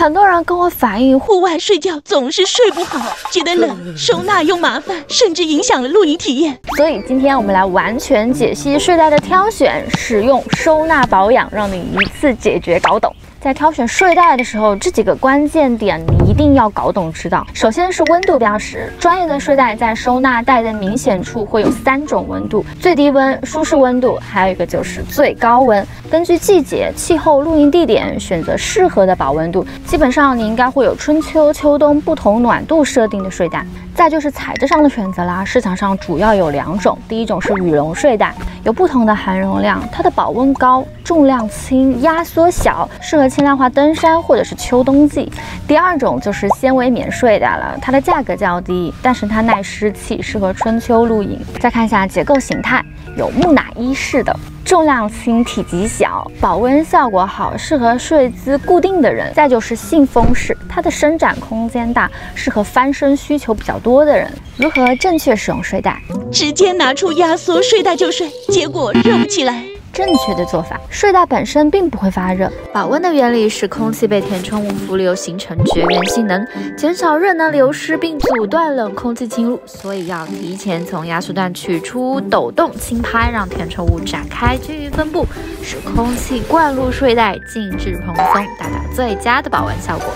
很多人跟我反映，户外睡觉总是睡不好，觉得冷，收纳又麻烦，甚至影响了露营体验。所以今天我们来完全解析睡袋的挑选、使用、收纳、保养，让你一次解决搞懂。 在挑选睡袋的时候，这几个关键点你一定要搞懂知道。首先是温度标识，专业的睡袋在收纳袋的明显处会有3种温度：最低温、舒适温度，还有一个就是最高温。根据季节、气候、露营地点选择适合的保温度。基本上你应该会有春秋、秋冬不同暖度设定的睡袋。再就是材质上的选择啦，市场上主要有2种，第一种是羽绒睡袋，有不同的含绒量，它的保温高，重量轻，压缩小，适合轻量化登山或者是秋冬季。第2种就是纤维棉睡袋了，它的价格较低，但是它耐湿气，适合春秋露营。再看一下结构形态，有木乃伊式的。 重量轻，体积小，保温效果好，适合睡姿固定的人。再就是信封式，它的伸展空间大，适合翻身需求比较多的人。如何正确使用睡袋？直接拿出压缩睡袋就睡，结果热不起来。 正确的做法，睡袋本身并不会发热。保温的原理是空气被填充物浮流形成绝缘性能，减少热能流失并阻断冷空气侵入，所以要提前从压缩段取出，抖动轻拍，让填充物展开，均匀分布，使空气灌入睡袋，静置蓬松，达到最佳的保温效果。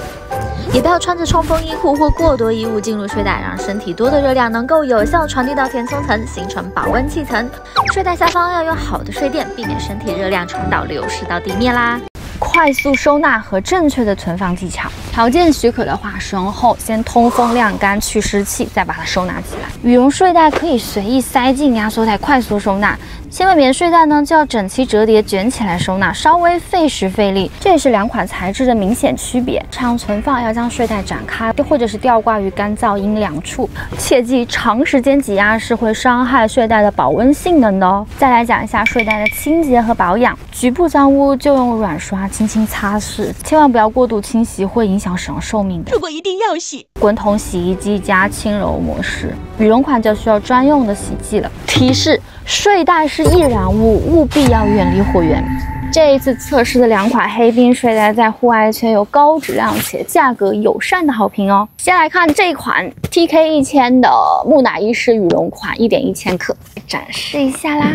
也不要穿着冲锋衣裤或过多衣物进入睡袋，让身体多的热量能够有效传递到填充层，形成保温气层。睡袋下方要用好的睡垫，避免身体热量传导流失到地面啦。 快速收纳和正确的存放技巧，条件许可的话，使用后先通风晾干去湿气，再把它收纳起来。羽绒睡袋可以随意塞进压缩袋，快速收纳。纤维棉睡袋呢，就要整齐折叠卷起来收纳，稍微费时费力。这也是2款材质的明显区别。常存放要将睡袋展开，或者是吊挂于干燥阴凉处。切记，长时间挤压是会伤害睡袋的保温性能的哦。再来讲一下睡袋的清洁和保养，局部脏污就用软刷轻轻擦拭，千万不要过度清洗，会影响使用寿命的。如果一定要洗，滚筒洗衣机加轻柔模式。羽绒款就需要专用的洗剂了。提示：睡袋是易燃物，务必要远离火源。这一次测试的2款黑冰睡袋在户外圈有高质量且价格友善的好评哦。先来看这款 TK1000的木乃伊式羽绒款，1.1千克，展示一下啦。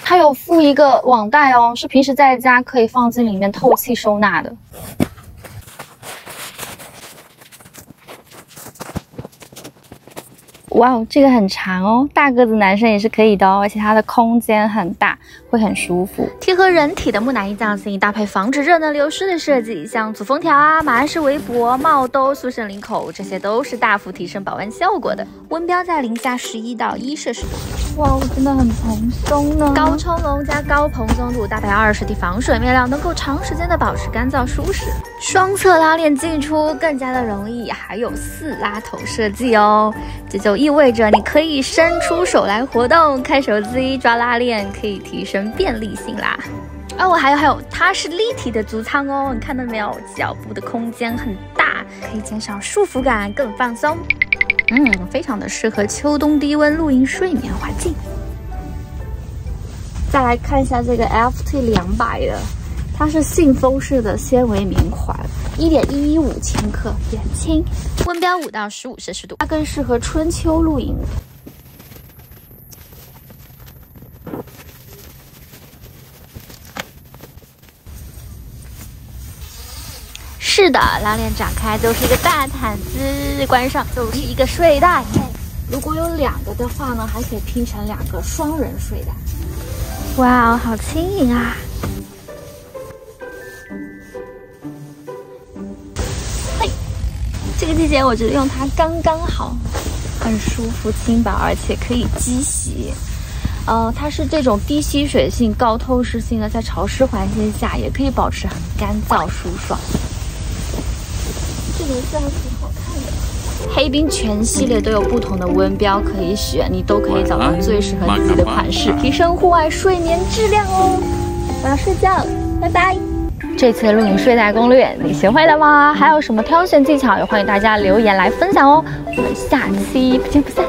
它有附一个网袋哦，是平时在家可以放进里面透气收纳的。哇哦，这个很长哦，大个子男生也是可以的哦，而且它的空间很大，会很舒服。贴合人体的木乃伊造型，搭配防止热能流失的设计，像阻风条啊、马鞍式围脖、帽兜、速胜领口，这些都是大幅提升保温效果的。温标在零下11到1摄氏度。哇，真的很蓬松呢。高冲笼加高蓬松度，搭配20D 防水面料，能够长时间的保持干燥舒适。双侧拉链进出更加的容易，还有4拉头设计哦，这就意味着你可以伸出手来活动，看手机、抓拉链，可以提升便利性啦。哦，还有，它是立体的足舱哦，你看到没有？脚部的空间很大，可以减少束缚感，更放松。非常的适合秋冬低温露营睡眠环境。再来看一下这个 FT200的，它是信封式的纤维棉款，1.115千克，也轻，温标5到15摄氏度，它更适合春秋露营。是的，拉链展开就是一个大毯子，关上就是一个睡袋。如果有2个的话呢，还可以拼成2个双人睡袋。哇，好轻盈啊！这个季节我觉得用它刚刚好，很舒服轻薄，而且可以机洗。它是这种低吸水性、高透视性的，在潮湿环境下也可以保持很干燥舒爽。这个色还挺好看的。黑冰全系列都有不同的温标可以选，你都可以找到最适合自己的款式，提升户外睡眠质量哦。我要睡觉了，拜拜。这次的露营睡袋攻略你学会了吗？还有什么挑选技巧，也欢迎大家留言来分享哦。我们下期不见不散。